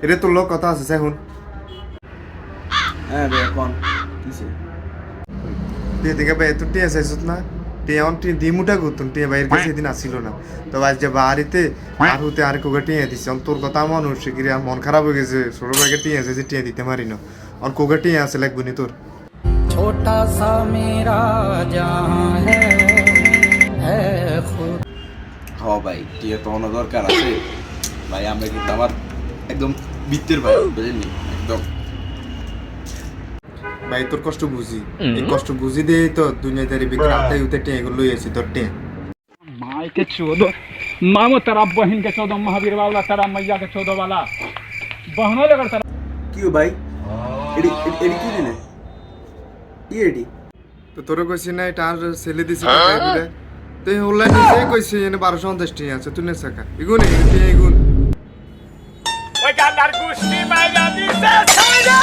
এটা তোর লোক কথা আছে এখন হ্যাঁ ভাই কোন কিসে তুই এদিকে ভাই তুই টিয়া চাইছত না টিয়া অন টিয়া দিমুটা করতুন টিয়া ভাইয়ের কাছে এদিন আসিল না তো আজ যে বাড়িতে আর হতে আর কোকে টিয়া দিছে তোর কথা মনে হচ্ছে কি মন খারাপ হয়ে গেছে ছোট ভাইকে টিয়া চাইছে টিয়া দিতে পারি না আর কোকে টিয়া আছে লাগবে নি তোর छोटा सा मेरा जहां है खुद হ ভাই টিয়া তো অনেক দরকার আছে ভাই আমরা কিন্তু আমার একদম বৃত্তের ভাই বুঝলি একদম ভাই তোর কষ্ট বুঝি এই কষ্ট বুঝি দিয়ে তো দুনিয়াদারি বিক্রি আতাই উতে টিয়া এগুলো লই আছি তোর টিয়া माई के चौदह मामो तेरा बहन के 14 महावीर वाला तेरा मैया के 14 वाला बहनों लेकर तेरा কি ভাই এডি এডি কি দিলে কি এডি তো তোর কইছি না এটা আর ছেলে দিছে টাকা দিলে তো অনলাইন নিজে কইছি এনে 1250 টিয়া আছে তুই নে টাকা ইগুন টিয়া ইগুন ওই গান্ডার গুষ্টি মাইরা দিছে ছাইরা